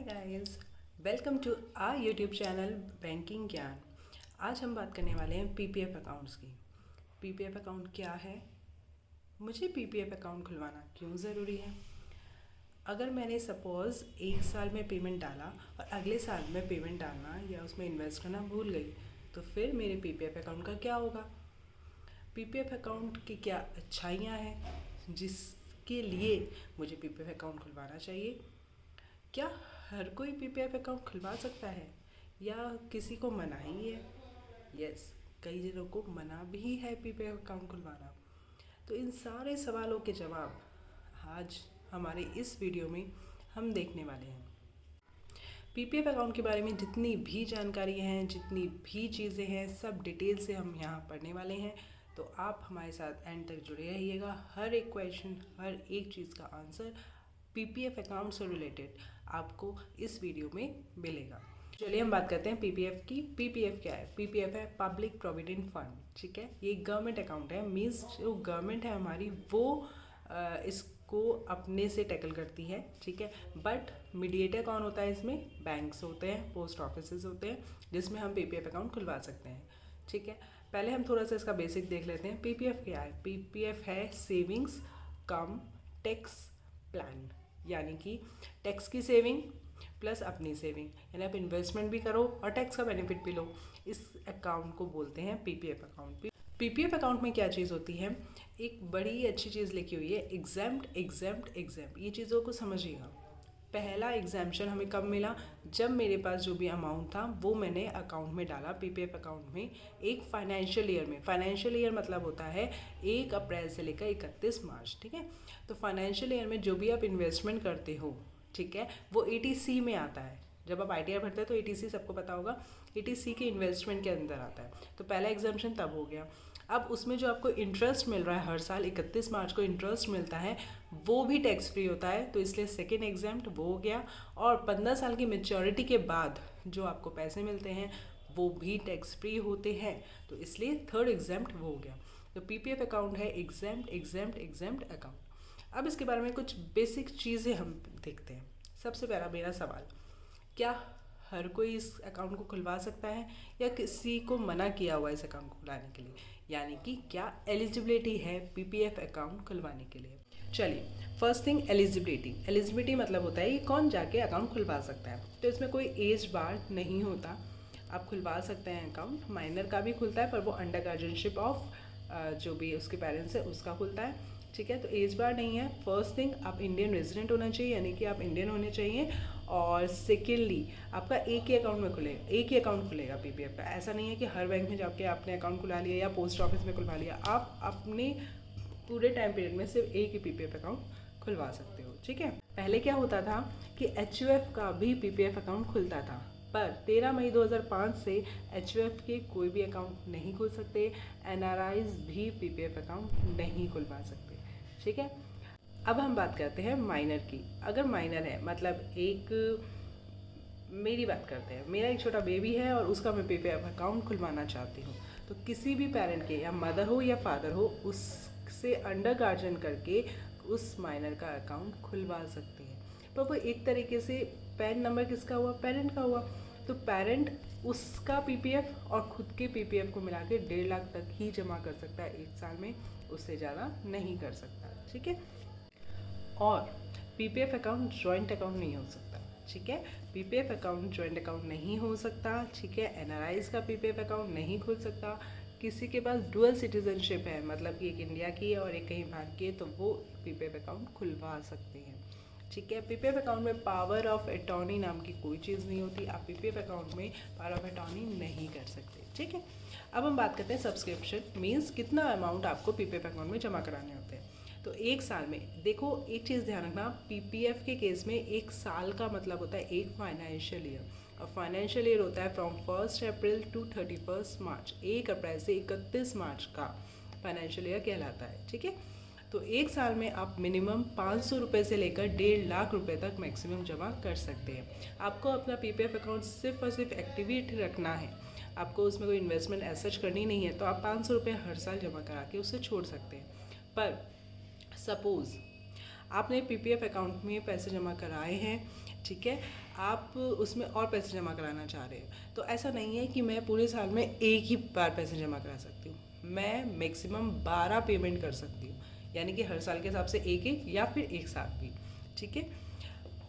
Guys, welcome to our YouTube channel banking ज्ञान। आज हम बात करने वाले हैं पीपीएफ अकाउंट्स की। पीपीएफ अकाउंट क्या है, मुझे पीपीएफ अकाउंट खुलवाना क्यों ज़रूरी है। अगर मैंने सपोज़ एक साल में पेमेंट डाला और अगले साल में पेमेंट डालना या उसमें इन्वेस्ट करना भूल गई, तो फिर मेरे पीपीएफ अकाउंट का क्या होगा। पीपीएफ अकाउंट की क्या अच्छाइयाँ हैं जिसके लिए मुझे पीपीएफ अकाउंट खुलवाना चाहिए। क्या हर कोई पीपीएफ अकाउंट खुलवा सकता है या किसी को मना ही है। यस, कई जनों को मना भी है पीपीएफ अकाउंट खुलवाना। तो इन सारे सवालों के जवाब आज हमारे इस वीडियो में हम देखने वाले हैं। पीपीएफ अकाउंट के बारे में जितनी भी जानकारी हैं, जितनी भी चीज़ें हैं, सब डिटेल से हम यहाँ पढ़ने वाले हैं। तो आप हमारे साथ एंड तक जुड़े रहिएगा। हर एक क्वेश्चन, हर एक चीज़ का आंसर पीपीएफ अकाउंट से रिलेटेड आपको इस वीडियो में मिलेगा। चलिए हम बात करते हैं पीपीएफ की। पीपीएफ क्या है? पीपीएफ है पब्लिक प्रोविडेंट फंड। ठीक है, ये गवर्नमेंट अकाउंट है। मीन्स जो गवर्नमेंट है हमारी वो इसको अपने से टैकल करती है। ठीक है, बट मीडिएटर कौन होता है इसमें? बैंक्स होते हैं, पोस्ट ऑफिसेज होते हैं, जिसमें हम पीपीएफ अकाउंट खुलवा सकते हैं। ठीक है, पहले हम थोड़ा सा इसका बेसिक देख लेते हैं। पीपीएफ क्या है? पीपीएफ है सेविंग्स कम टैक्स प्लान, यानी कि टैक्स की सेविंग प्लस अपनी सेविंग, यानी आप इन्वेस्टमेंट भी करो और टैक्स का बेनिफिट भी लो। इस अकाउंट को बोलते हैं पीपीएफ अकाउंट। पीपीएफ अकाउंट में क्या चीज़ होती है? एक बड़ी अच्छी चीज़ लिखी हुई है, एग्जेम्प्ट एग्जेम्प्ट एग्जेम्प्ट। ये चीज़ों को समझिएगा। पहला एग्जाम्पशन हमें कब मिला? जब मेरे पास जो भी अमाउंट था वो मैंने अकाउंट में डाला, पीपीएफ अकाउंट में, एक फाइनेंशियल ईयर में। फाइनेंशियल ईयर मतलब होता है 1 अप्रैल से लेकर 31 मार्च। ठीक है, तो फाइनेंशियल ईयर में जो भी आप इन्वेस्टमेंट करते हो, ठीक है, वो एटीसी में आता है। जब आप आईटीआर भरते हैं तो एटीसी सबको पता होगा, एटीसी के इन्वेस्टमेंट के अंदर आता है। तो पहला एग्जाम्पशन तब हो गया। अब उसमें जो आपको इंटरेस्ट मिल रहा है हर साल 31 मार्च को इंटरेस्ट मिलता है, वो भी टैक्स फ्री होता है। तो इसलिए सेकेंड एग्जाम्प्ट वो हो गया। और 15 साल की मेच्योरिटी के बाद जो आपको पैसे मिलते हैं वो भी टैक्स फ्री होते हैं। तो इसलिए थर्ड एग्जाम्प्ट वो हो गया। तो पीपीएफ अकाउंट है एग्जाम्प्ट एग्जाम्प्ट एग्जाम्प्ट अकाउंट। अब इसके बारे में कुछ बेसिक चीज़ें हम देखते हैं। सबसे पहला मेरा सवाल, क्या हर कोई इस अकाउंट को खुलवा सकता है या किसी को मना किया हुआ इस अकाउंट को खुलाने के लिए, यानी कि क्या एलिजिबिलिटी है पीपीएफ अकाउंट खुलवाने के लिए। चलिए, फर्स्ट थिंग एलिजिबिलिटी। एलिजिबिलिटी मतलब होता है कि कौन जाके अकाउंट खुलवा सकता है। तो इसमें कोई एज बार नहीं होता, आप खुलवा सकते हैं अकाउंट। माइनर का भी खुलता है पर वो अंडर गार्जियनशिप ऑफ जो भी उसके पेरेंट्स है उसका खुलता है। ठीक है, तो एज बार नहीं है। फर्स्ट थिंग, आप इंडियन रेजिडेंट होना चाहिए, यानी कि आप इंडियन होने चाहिए। और सेकेंडली, आपका एक ही अकाउंट में खुलेगा, एक ही अकाउंट खुलेगा पीपीएफ का। ऐसा नहीं है कि हर बैंक में जाके आपने अकाउंट खुला लिया या पोस्ट ऑफिस में खुलवा लिया। आप अपने पूरे टाइम पीरियड में सिर्फ एक ही पीपीएफ अकाउंट खुलवा सकते हो। ठीक है, पहले क्या होता था कि एचयूएफ का भी पीपीएफ अकाउंट खुलता था, पर 13 मई 2005 से एचयूएफ के कोई भी अकाउंट नहीं खुल सकते। एनआरआईज भी पीपीएफ अकाउंट नहीं खुलवा सकते। ठीक है, अब हम बात करते हैं माइनर की। अगर माइनर है मतलब एक, मेरी बात करते हैं, मेरा एक छोटा बेबी है और उसका मैं पीपीएफ अकाउंट खुलवाना चाहती हूँ, तो किसी भी पेरेंट के, या मदर हो या फादर हो, उससे अंडर गार्जियन करके उस माइनर का अकाउंट खुलवा सकते हैं। पर वो एक तरीके से पैन नंबर किसका हुआ? पेरेंट का हुआ। तो पेरेंट उसका पीपीएफ और खुद के पीपीएफ को मिला के 1.5 लाख तक ही जमा कर सकता है एक साल में, उससे ज़्यादा नहीं कर सकता। ठीक है, और पीपीएफ अकाउंट जॉइंट अकाउंट नहीं हो सकता। ठीक है, पीपीएफ अकाउंट जॉइंट अकाउंट नहीं हो सकता। ठीक है, एनआरआईज का पीपीएफ अकाउंट नहीं खुल सकता। किसी के पास डुअल सिटीजनशिप है, मतलब कि एक इंडिया की है और एक कहीं बाहर की है, तो वो पीपीएफ अकाउंट खुलवा सकते हैं। ठीक है, पीपीएफ अकाउंट में पावर ऑफ अटॉर्नी नाम की कोई चीज़ नहीं होती। आप पीपीएफ अकाउंट में पावर ऑफ अटॉर्नी नहीं कर सकते। ठीक है, अब हम बात करते हैं सब्सक्रिप्शन, मीन्स कितना अमाउंट आपको पीपीएफ अकाउंट में जमा कराने होते हैं। तो एक साल में, देखो एक चीज़ ध्यान रखना, पीपीएफ के केस में एक साल का मतलब होता है एक फाइनेंशियल ईयर, और फाइनेंशियल ईयर होता है फ्रॉम 1 अप्रैल टू 31 मार्च। 1 अप्रैल से 31 मार्च का फाइनेंशियल ईयर कहलाता है। ठीक है, तो एक साल में आप मिनिमम 500 रुपये से लेकर 1.5 लाख रुपए तक मैक्सिमम जमा कर सकते हैं। आपको अपना पीपीएफ अकाउंट सिर्फ और सिर्फ एक्टिवेट रखना है, आपको उसमें कोई इन्वेस्टमेंट एसच करनी नहीं है। तो आप 500 रुपये हर साल जमा करा के उससे छोड़ सकते हैं। पर सपोज़ आपने पीपीएफ अकाउंट में पैसे जमा कराए हैं, ठीक है, आप उसमें और पैसे जमा कराना चाह रहे हैं, तो ऐसा नहीं है कि मैं पूरे साल में एक ही बार पैसे जमा करा सकती हूँ। मैं मैक्सिमम 12 पेमेंट कर सकती हूँ, यानी कि हर साल के हिसाब से एक एक या फिर एक साथ भी, ठीक है।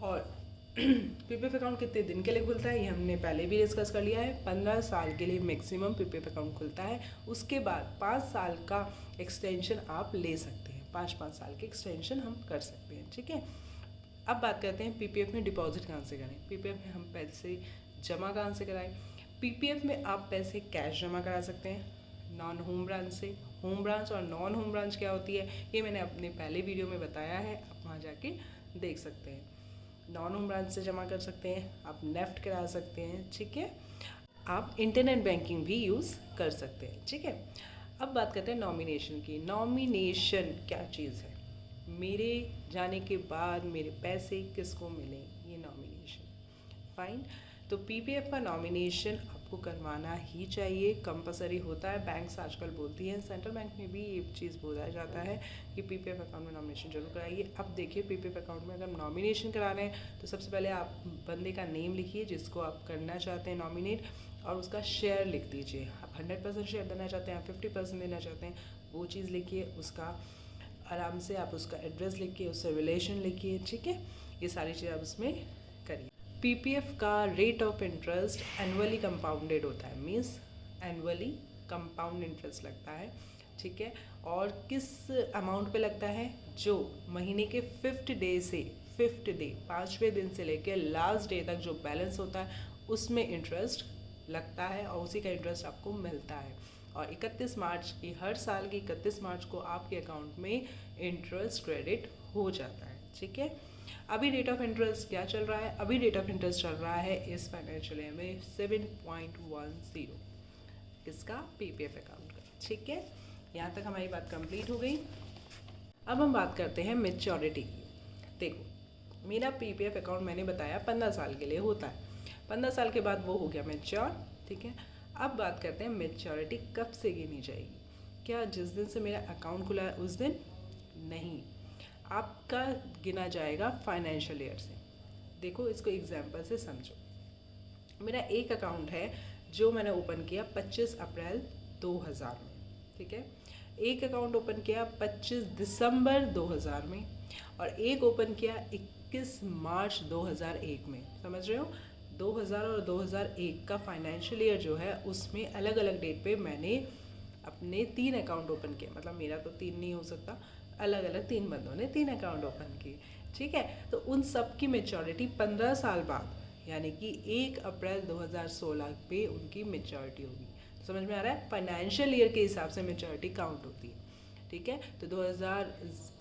और पीपीएफ अकाउंट कितने दिन के लिए खुलता है ये हमने पहले भी डिस्कस कर लिया है। 15 साल के लिए मैक्सिमम पीपीएफ अकाउंट खुलता है। उसके बाद 5 साल का एक्सटेंशन आप ले सकते हैं, 5 साल के एक्सटेंशन हम कर सकते हैं, ठीक है। अब बात करते हैं पीपीएफ में डिपॉजिट कहाँ से करें, पीपीएफ में हम पैसे जमा कहाँ से कराएं। पीपीएफ में आप पैसे कैश जमा करा सकते हैं नॉन होम ब्रांच से। होम ब्रांच और नॉन होम ब्रांच क्या होती है ये मैंने अपने पहले वीडियो में बताया है, आप वहाँ जाके देख सकते हैं। नॉन होम ब्रांच से जमा कर सकते हैं, आप नेफ्ट करा सकते हैं, ठीक है। आप इंटरनेट बैंकिंग भी यूज़ कर सकते हैं, ठीक है। अब बात करते हैं नॉमिनेशन की। नॉमिनेशन क्या चीज़ है, मेरे जाने के बाद मेरे पैसे किसको मिलें, ये नॉमिनेशन। फाइन, तो पीपीएफ का नॉमिनेशन आपको करवाना ही चाहिए, कंपलसरी होता है। बैंक्स आजकल बोलती हैं, सेंट्रल बैंक में भी ये चीज़ बोला जाता है कि पीपीएफ अकाउंट में नॉमिनेशन जरूर कराइए। अब देखिए पीपीएफ अकाउंट में अगर नॉमिनेशन करा रहे हैं तो सबसे पहले आप बंदे का नेम लिखिए जिसको आप करना चाहते हैं नॉमिनेट, और उसका शेयर लिख दीजिए। आप 100% शेयर देना चाहते हैं, आप 50% देना चाहते हैं, वो चीज़ लिखिए। उसका आराम से आप उसका एड्रेस लिखिए, उससे रिलेशन लिखिए, ठीक है। ये सारी चीज़ आप उसमें करिए। पीपीएफ का rate of interest annually compounded होता है, मीन्स एनुअली कंपाउंड इंटरेस्ट लगता है, ठीक है। और किस अमाउंट पे लगता है, जो महीने के 5th डे 5वें दिन से लेकर लास्ट डे तक जो बैलेंस होता है उसमें इंटरेस्ट लगता है और उसी का इंटरेस्ट आपको मिलता है। और 31 मार्च की, हर साल की 31 मार्च को आपके अकाउंट में इंटरेस्ट क्रेडिट हो जाता है, ठीक है। अभी रेट ऑफ इंटरेस्ट क्या चल रहा है, अभी रेट ऑफ इंटरेस्ट चल रहा है इस फाइनेंशियल ईयर में 7.10, इसका पीपीएफ अकाउंट का, ठीक है। यहाँ तक हमारी बात कंप्लीट हो गई। अब हम बात करते हैं मैच्योरिटी की। देखो मेरा पीपीएफ अकाउंट मैंने बताया 15 साल के लिए होता है, 15 साल के बाद वो हो गया मैच्योर, ठीक है। अब बात करते हैं मैच्योरिटी कब से गिनी जाएगी। क्या जिस दिन से मेरा अकाउंट खुला है उस दिन नहीं, आपका गिना जाएगा फाइनेंशियल ईयर से। देखो इसको एग्जांपल से समझो। मेरा एक अकाउंट है जो मैंने ओपन किया 25 अप्रैल 2000 में, ठीक है। एक अकाउंट ओपन किया 25 दिसंबर 2000 में, और एक ओपन किया 21 मार्च 2001 में। समझ रहे हो, 2000 और 2001 का फाइनेंशियल ईयर जो है उसमें अलग अलग डेट पे मैंने अपने 3 अकाउंट ओपन किए। मतलब मेरा तो 3 नहीं हो सकता, अलग अलग 3 बंदों ने 3 अकाउंट ओपन किए, ठीक है। तो उन सब की मैच्योरिटी 15 साल बाद यानी कि 1 अप्रैल 2016 पे उनकी मैच्योरिटी होगी। तो समझ में आ रहा है, फाइनेंशियल ईयर के हिसाब से मैच्योरिटी काउंट होती है, ठीक है। तो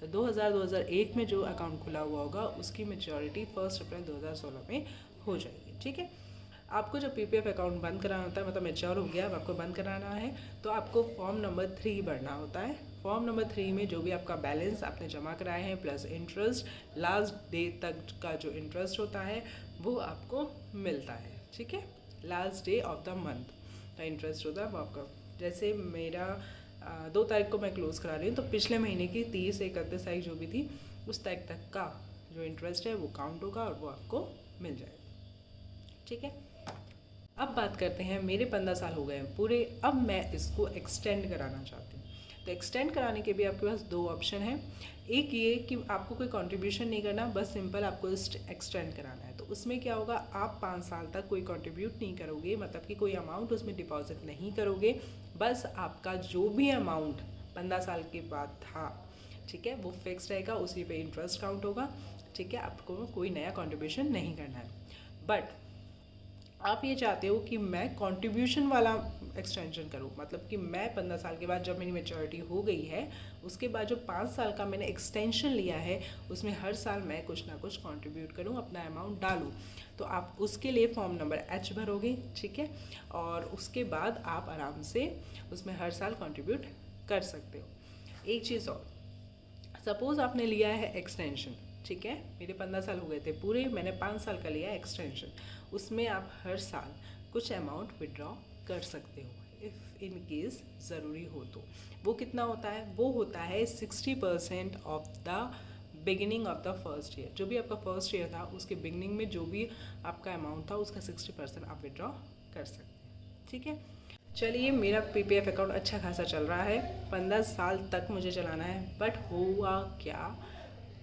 2001 में जो अकाउंट खुला हुआ होगा उसकी मैच्योरिटी 1 अप्रैल 2016 में हो जाएगी, ठीक है। आपको जब पीपीएफ अकाउंट बंद कराना होता है, मतलब मैच्योर हो गया अब आपको बंद कराना है, तो आपको फॉर्म नंबर 3 भरना होता है। फॉर्म नंबर 3 में जो भी आपका बैलेंस आपने जमा कराए हैं प्लस इंटरेस्ट, लास्ट डे तक का जो इंटरेस्ट होता है वो आपको मिलता है, ठीक है। Last day of the month का इंटरेस्ट होता है वो आपका। जैसे मेरा 2 तारीख को मैं क्लोज़ करा रही हूँ, तो पिछले महीने की 30 से 31 तारीख जो भी थी उस तारीख तक का जो इंटरेस्ट है वो काउंट होगा और वो आपको मिल जाएगा, ठीक है। अब बात करते हैं, मेरे 15 साल हो गए हैं पूरे, अब मैं इसको एक्सटेंड कराना चाहती हूँ। तो एक्सटेंड कराने के भी आपके पास 2 ऑप्शन हैं। एक ये कि आपको कोई कंट्रीब्यूशन नहीं करना, बस सिंपल आपको एक्सटेंड कराना है। तो उसमें क्या होगा, आप 5 साल तक कोई कंट्रीब्यूट नहीं करोगे, मतलब कि कोई अमाउंट उसमें डिपॉजिट नहीं करोगे, बस आपका जो भी अमाउंट 15 साल के बाद था, ठीक है, वो फिक्स रहेगा, उसी पे इंटरेस्ट काउंट होगा, ठीक है। आपको कोई नया कंट्रीब्यूशन नहीं करना है। बट आप ये चाहते हो कि मैं कंट्रीब्यूशन वाला एक्सटेंशन करूँ, मतलब कि मैं 15 साल के बाद जब मेरी मैच्योरिटी हो गई है उसके बाद जो 5 साल का मैंने एक्सटेंशन लिया है उसमें हर साल मैं कुछ ना कुछ कंट्रीब्यूट करूँ, अपना अमाउंट डालूँ। तो आप उसके लिए फॉर्म नंबर H भरोगे, ठीक है, और उसके बाद आप आराम से उसमें हर साल कंट्रीब्यूट कर सकते हो। एक चीज़ और, सपोज़ आपने लिया है एक्सटेंशन, ठीक है, मेरे 15 साल हो गए थे पूरे, मैंने 5 साल का लिया एक्सटेंशन, उसमें आप हर साल कुछ अमाउंट विड्रॉ कर सकते हो इफ़ इन केस ज़रूरी हो तो। वो कितना होता है, वो होता है 60% of the beginning of the first year. जो भी आपका फर्स्ट ईयर था उसके बिगिनिंग में जो भी आपका अमाउंट था उसका 60% आप विड्रॉ कर सकते हैं। ठीक है, चलिए मेरा पीपीएफ अकाउंट अच्छा खासा चल रहा है, 15 साल तक मुझे चलाना है। बट हुआ क्या,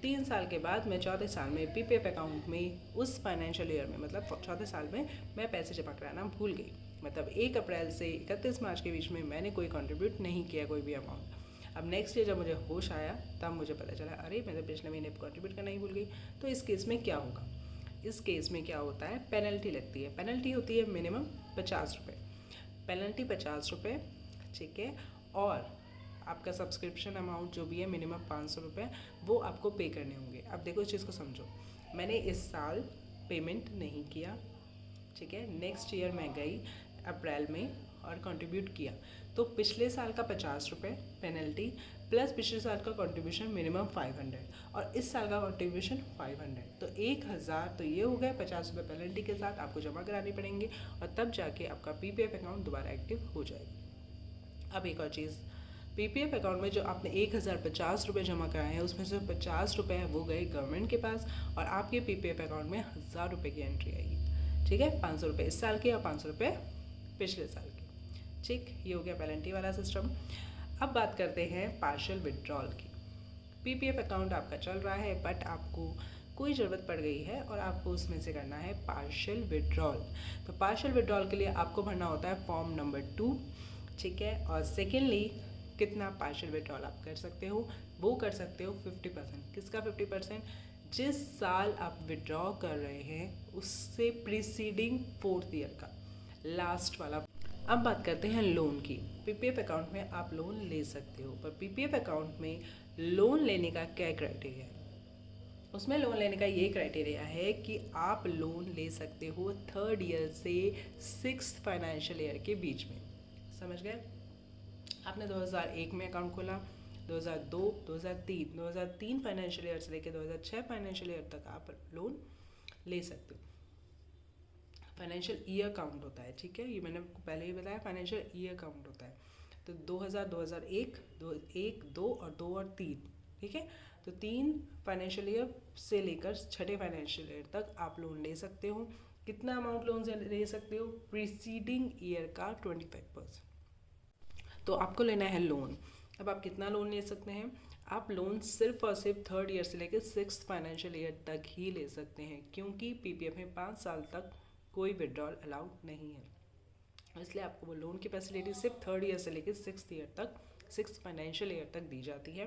3 साल के बाद मैं चौथे साल में पीपीएफ अकाउंट में उस फाइनेंशियल ईयर में मतलब चौथे साल में मैं पैसे जमा कराना भूल गई। मतलब 1 अप्रैल से 31 मार्च के बीच में मैंने कोई कंट्रीब्यूट नहीं किया कोई भी अमाउंट। अब नेक्स्ट ईयर जब मुझे होश आया तब मुझे पता चला अरे मैं तो पिछले महीने कंट्रीब्यूट करना ही भूल गई। तो इस केस में क्या होगा, इस केस में क्या होता है, पेनल्टी लगती है। पेनल्टी होती है मिनिमम 50 रुपये, पेनल्टी 50 रुपये। ठीक है, और आपका सब्सक्रिप्शन अमाउंट जो भी है मिनिमम 500 रुपये वो आपको पे करने होंगे। अब देखो इस चीज़ को समझो, मैंने इस साल पेमेंट नहीं किया, ठीक है, नेक्स्ट ईयर मैं गई अप्रैल में और कंट्रीब्यूट किया, तो पिछले साल का 50 रुपये पेनल्टी प्लस पिछले साल का कंट्रीब्यूशन मिनिमम 500 और इस साल का कंट्रीब्यूशन 500, तो 1000 तो ये हो गए 50 रुपये पेनल्टी के साथ आपको जमा कराने पड़ेंगे और तब जाके आपका पीपीएफ अकाउंट दोबारा एक्टिव हो जाएगी। अब एक और चीज़, पीपीएफ अकाउंट में जो आपने 1050 रुपये जमा कराए हैं उसमें से 50 रुपये है वो गए गवर्नमेंट के पास और आपके पीपीएफ अकाउंट में 1000 रुपये की एंट्री आएगी। ठीक है, 500 रुपये इस साल के और 500 रुपये पिछले साल के। ठीक, ये हो गया पेनल्टी वाला सिस्टम। अब बात करते हैं पार्शियल विड्रॉल की। पीपीएफ अकाउंट आपका चल रहा है बट आपको कोई ज़रूरत पड़ गई है और आपको उसमें से करना है पार्शियल विड्रॉल। तो पार्शियल विड्रॉल के लिए आपको भरना होता है फॉर्म नंबर 2। ठीक है, और सेकेंडली कितना पार्शियल विड्रॉल आप कर सकते हो, वो कर सकते हो 50%। किसका 50%, जिस साल आप विड्रॉ कर रहे हैं उससे प्रीसीडिंग 4th ईयर का लास्ट वाला। अब बात करते हैं लोन की। पीपीएफ अकाउंट में आप लोन ले सकते हो, पर पीपीएफ अकाउंट में लोन लेने का क्या क्राइटेरिया है, उसमें लोन लेने का ये क्राइटेरिया है कि आप लोन ले सकते हो 3rd ईयर से 6th फाइनेंशियल ईयर के बीच में। समझ गए, आपने 2001 में अकाउंट खोला, 2002, 2003 फाइनेंशियल ईयर से लेकर 2006 फाइनेंशियल ईयर तक आप लोन ले सकते हो। फाइनेंशियल ईयर काउंट होता है, ठीक है, ये मैंने आपको पहले ही बताया, फाइनेंशियल ईयर काउंट होता है। तो 2000, 2001, 2 और 2 और 3, ठीक है, तो 3 फाइनेंशियल ईयर से लेकर 6ठे फाइनेंशियल ईयर तक आप लोन ले सकते हो। कितना अमाउंट लोन से ले सकते हो, प्रीसीडिंग ईयर का 25%। तो आपको लेना है लोन। अब आप कितना लोन ले सकते हैं, आप लोन सिर्फ और सिर्फ 3rd ईयर से लेकर 6th फाइनेंशियल ईयर तक ही ले सकते हैं, क्योंकि पीपीएफ में 5 साल तक कोई विड्रॉल अलाउड नहीं है। इसलिए आपको वो लोन की फैसिलिटी सिर्फ 3rd ईयर से लेकर 6th ईयर तक, 6th फाइनेंशियल ईयर तक दी जाती है।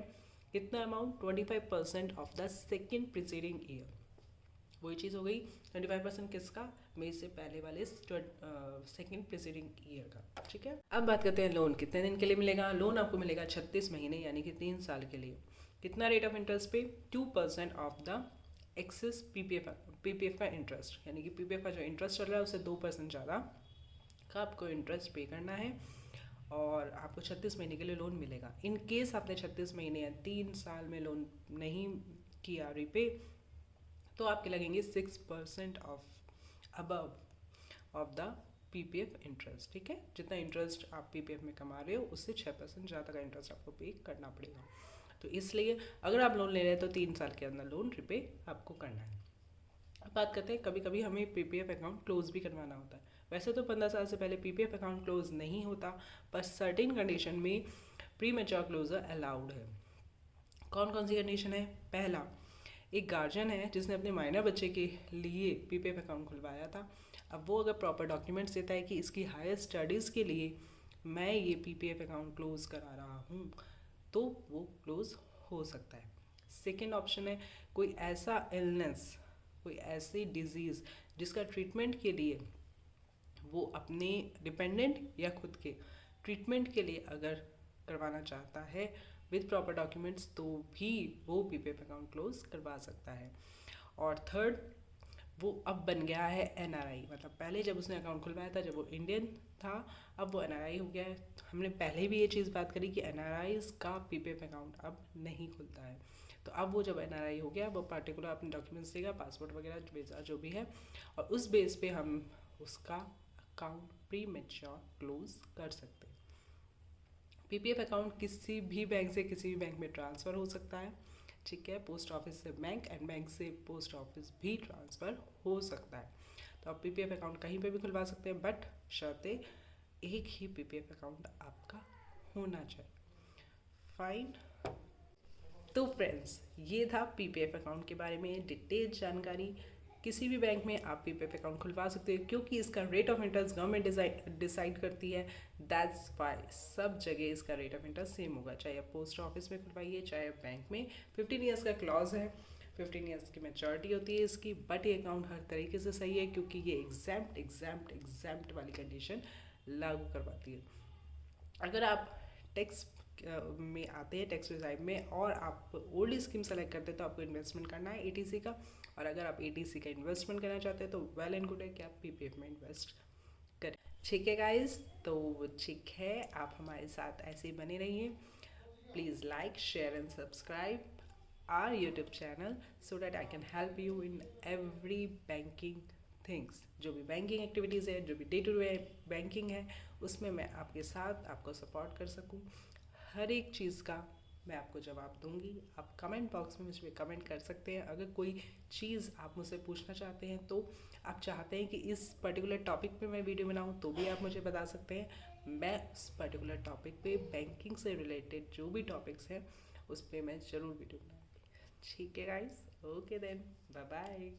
कितना amount, 25% of the second preceding year. वही चीज़ हो गई, 25% किसका, मई से पहले वाले सेकेंड प्रीसीडिंग ईयर का। ठीक है, अब बात करते हैं लोन कितने दिन के लिए मिलेगा। लोन आपको मिलेगा 36 महीने यानी कि 3 साल के लिए। कितना रेट ऑफ इंटरेस्ट पे, 2% ऑफ द एक्सेस पीपीएफ का इंटरेस्ट, यानी कि पीपीएफ का जो इंटरेस्ट चल रहा है उससे 2% ज़्यादा का आपको इंटरेस्ट पे करना है और आपको 36 महीने के लिए लोन मिलेगा। इन केस आपने 36 महीने या 3 साल में लोन नहीं किया रिपे, तो आपके लगेंगे 6% of above of the PPF interest. ठीक है, जितना इंटरेस्ट आप पीपीएफ में कमा रहे हो उससे 6% ज़्यादा का इंटरेस्ट आपको पे करना पड़ेगा। तो इसलिए अगर आप लोन ले रहे हैं तो 3 साल के अंदर लोन रिपे आपको करना है। अब बात करते हैं, कभी कभी हमें पीपीएफ अकाउंट क्लोज भी करवाना होता है। वैसे तो 15 साल से पहले पीपीएफ अकाउंट क्लोज नहीं होता, पर सर्टेन कंडीशन में प्री मैच्योर क्लोजर अलाउड है। कौन कौन सी कंडीशन है, पहला, एक गार्जियन है जिसने अपने माइनर बच्चे के लिए पीपीएफ अकाउंट खुलवाया था। अब वो अगर प्रॉपर डॉक्यूमेंट्स देता है कि इसकी हायर स्टडीज़ के लिए मैं ये पीपीएफ अकाउंट क्लोज करा रहा हूँ, तो वो क्लोज हो सकता है। सेकेंड ऑप्शन है, कोई ऐसा इलनेस, कोई ऐसी डिजीज़ जिसका ट्रीटमेंट के लिए वो अपने डिपेंडेंट या खुद के ट्रीटमेंट के लिए अगर करवाना चाहता है विद प्रॉपर डॉक्यूमेंट्स, तो भी वो पीपीएफ अकाउंट क्लोज करवा सकता है। और थर्ड, वो अब बन गया है एनआरआई, मतलब पहले जब उसने अकाउंट खुलवाया था जब वो इंडियन था, अब वो एनआरआई हो गया है। हमने पहले भी ये चीज़ बात करी कि एनआरआईज़ का पीपीएफ अकाउंट अब नहीं खुलता है। तो अब वो जब एनआरआई हो गया वो पार्टिकुलर अपने डॉक्यूमेंट्स देगा, पासपोर्ट वगैरह वीज़ा जो भी है, और उस बेस पे हम उसका अकाउंट प्री मैच्योर क्लोज कर सकते हैं। पीपीएफ अकाउंट किसी भी बैंक से किसी भी बैंक में ट्रांसफ़र हो सकता है, ठीक है, पोस्ट ऑफिस से बैंक एंड बैंक से पोस्ट ऑफिस भी ट्रांसफ़र हो सकता है। तो आप पीपीएफ अकाउंट कहीं पे भी खुलवा सकते हैं, बट शर्तें एक ही पीपीएफ अकाउंट आपका होना चाहिए। फाइन। तो फ्रेंड्स, ये था पीपीएफ अकाउंट के बारे में डिटेल जानकारी। किसी भी बैंक में आप पीपीएफ अकाउंट खुलवा सकते हो, क्योंकि इसका rate of interest government decide करती है। दैट्स वाई सब जगह इसका रेट ऑफ इंटरेस्ट सेम होगा, चाहे आप पोस्ट ऑफिस में खुलवाइए चाहे आप बैंक में। 15 ईयर्स का क्लॉज है, 15 ईयर्स की मैच्योरिटी होती है इसकी। बट ये अकाउंट हर तरीके से सही है, क्योंकि ये एग्जैम्प्ट वाली कंडीशन लागू करवाती है। अगर आप टैक्स में आते हैं, टैक्स रिजाइव में, और आप ओल्ड स्कीम सेलेक्ट करते हैं तो आपको इन्वेस्टमेंट करना है एटीसी का। और अगर आप एटीसी का इन्वेस्टमेंट करना चाहते हैं तो वेल एंड गुड है कि आप पीपीएफ में इन्वेस्ट करें। ठीक है गाइज, तो ठीक है, आप हमारे साथ ऐसे ही बने रहिए। Please like, share and subscribe our YouTube channel so that I can help you in every banking things. जो भी बैंकिंग एक्टिविटीज़ है, जो भी डे टू डे बैंकिंग है, उसमें मैं आपके साथ आपको सपोर्ट कर सकूं। हर एक चीज़ का मैं आपको जवाब दूंगी। आप कमेंट बॉक्स में मुझ पर कमेंट कर सकते हैं। अगर कोई चीज़ आप मुझसे पूछना चाहते हैं, तो आप चाहते हैं कि इस पर्टिकुलर टॉपिक पे मैं वीडियो बनाऊं, तो भी आप मुझे बता सकते हैं। मैं उस पर्टिकुलर टॉपिक पे, बैंकिंग से रिलेटेड जो भी टॉपिक्स हैं, उस पर मैं ज़रूर वीडियो बनाऊँगी। ठीक है guys, okay then, bye bye.